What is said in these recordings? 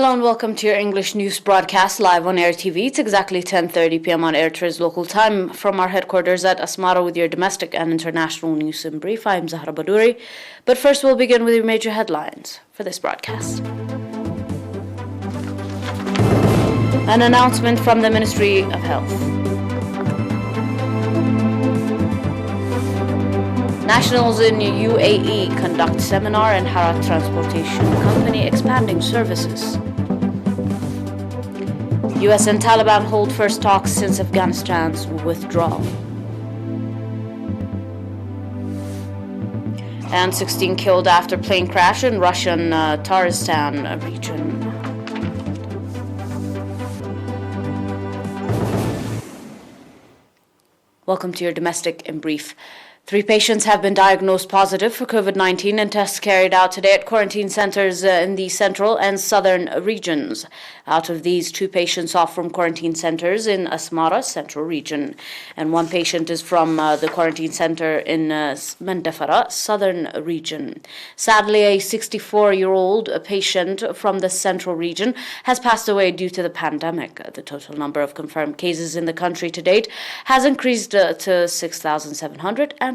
Hello and welcome to your English news broadcast live on ERi-TV. It's exactly 10:30 p.m. on Eritrea's local time from our headquarters at Asmara with your domestic and international news in brief. I'm Zahra Badouri. But first we'll begin with your major headlines for this broadcast. An announcement from the Ministry of Health. Nationals in UAE conduct seminar and Harat Transportation Company expanding services. US and Taliban hold first talks since Afghanistan's withdrawal. And 16 killed after plane crash in Russian Taristan region. Welcome to your domestic in brief. 3 patients have been diagnosed positive for COVID-19 and tests carried out today at quarantine centers in the central and southern regions. Out of these, 2 patients are from quarantine centers in Asmara, central region, and 1 patient is from the quarantine center in Mandafara, southern region. Sadly, a 64-year-old patient from the central region has passed away due to the pandemic. The total number of confirmed cases in the country to date has increased to 6,744.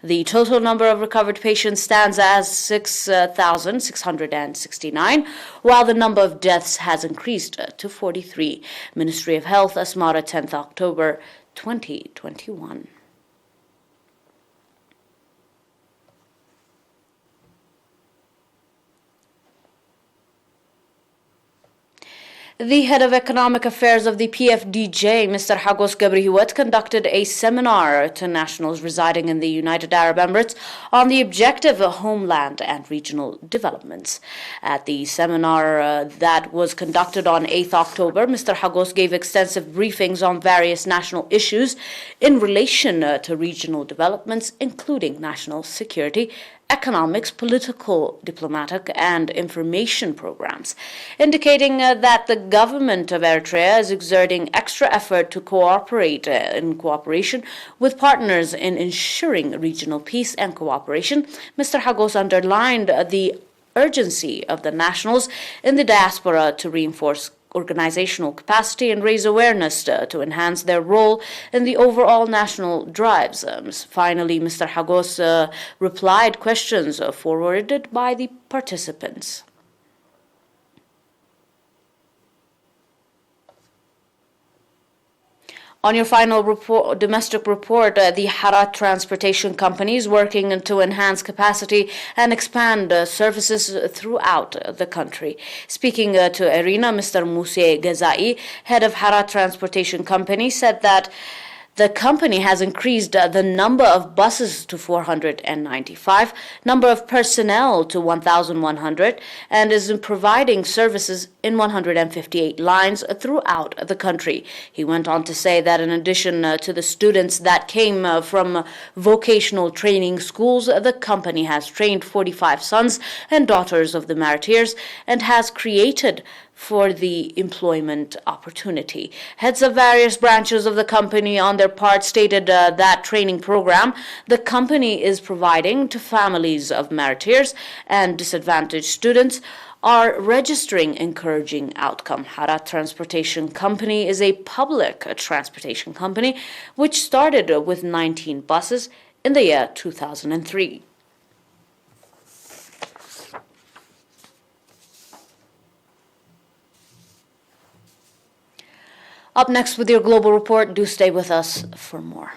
The total number of recovered patients stands as 6,669, while the number of deaths has increased to 43. Ministry of Health, Asmara, 10th October 2021. The head of economic affairs of the PFDJ, Mr. Hagos Gabrihiwet, conducted a seminar to nationals residing in the United Arab Emirates on the objective of homeland and regional developments. At the seminar that was conducted on 8th October, Mr. Hagos gave extensive briefings on various national issues in relation to regional developments, including national security, economics, political, diplomatic, and information programs, indicating that the government of Eritrea is exerting extra effort to cooperate in cooperation with partners in ensuring regional peace and cooperation. Mr. Hagos underlined the urgency of the nationals in the diaspora to reinforce organizational capacity and raise awareness to enhance their role in the overall national drives. Finally, Mr. Hagos replied questions forwarded by the participants. On your final domestic report, the Harat Transportation Company is working to enhance capacity and expand services throughout the country. Speaking to ERi-TV, Mr. Muse Gazai, head of Harat Transportation Company, said that the company has increased the number of buses to 495, number of personnel to 1,100, and is providing services in 158 lines throughout the country. He went on to say that in addition to the students that came from vocational training schools, the company has trained 45 sons and daughters of the martyrs and has created for the employment opportunity. Heads of various branches of the company on their part stated that training program the company is providing to families of martyrs and disadvantaged students are registering encouraging outcome. Harat Transportation Company is a public transportation company which started with 19 buses in the year 2003. Up next with your global report, do stay with us for more.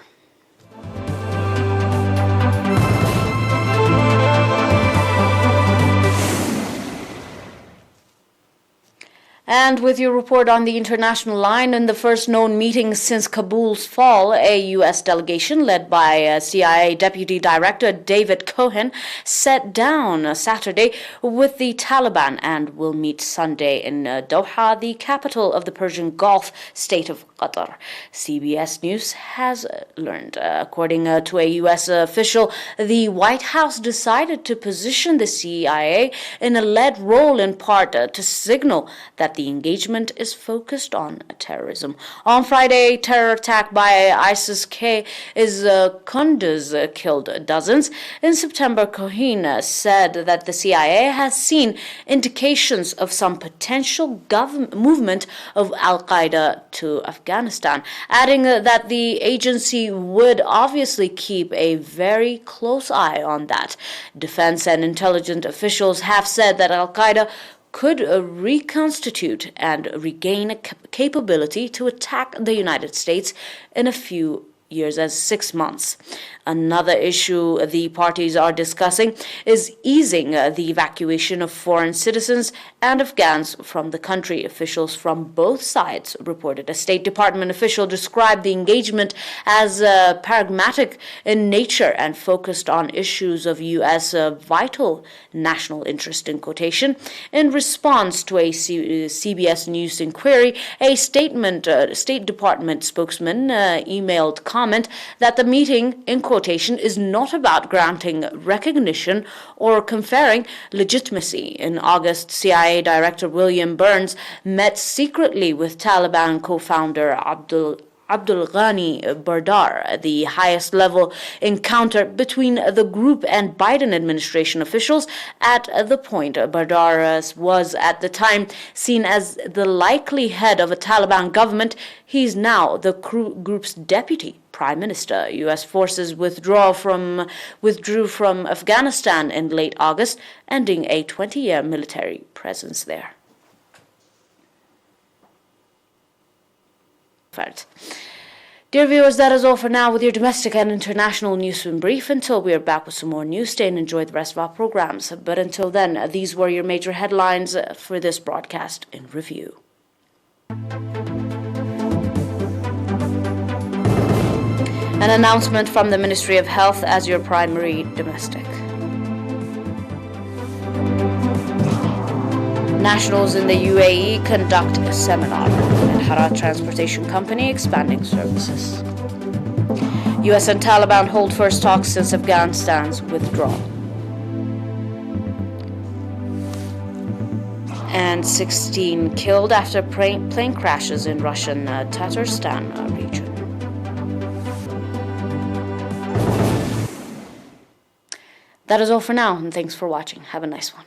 And with your report on the international line, in the first known meeting since Kabul's fall, a U.S. delegation led by CIA Deputy Director David Cohen sat down Saturday with the Taliban and will meet Sunday in Doha, the capital of the Persian Gulf state of Qatar. CBS News has learned. According to a U.S. official, the White House decided to position the CIA in a lead role in part to signal that the engagement is focused on terrorism. On Friday, a terror attack by ISIS-K is Kunduz killed dozens. In September, Cohen said that the CIA has seen indications of some potential movement of al-Qaeda to Afghanistan, adding that the agency would obviously keep a very close eye on that. Defense and intelligence officials have said that al-Qaeda could reconstitute and regain a capability to attack the United States in a few years, as 6 months. Another issue the parties are discussing is easing the evacuation of foreign citizens and Afghans from the country. Officials from both sides reported. A State Department official described the engagement as pragmatic in nature and focused on issues of U.S. Vital national interest, in quotation. In response to a CBS News inquiry, a State Department spokesman emailed comment that the meeting, in quotation, is not about granting recognition or conferring legitimacy. In August, CIA Director William Burns met secretly with Taliban co-founder Abdul Ghani Bardar. The highest level encounter between the group and Biden administration officials. At the point, Bardar was at the time seen as the likely head of a Taliban government. He's now the group's deputy prime minister. U.S. forces withdrew from Afghanistan in late August, ending a 20-year military presence there. Dear viewers, that is all for now with your domestic and international news in brief. Until we are back with some more news, stay and enjoy the rest of our programs. But until then, these were your major headlines for this broadcast in review. An announcement from the Ministry of Health as your primary domestic. Nationals in the UAE conduct a seminar. And ERi Transportation Company expanding services. U.S. and Taliban hold first talks since Afghanistan's withdrawal. And 16 killed after plane crashes in Russian Tatarstan region. That is all for now, and thanks for watching. Have a nice one.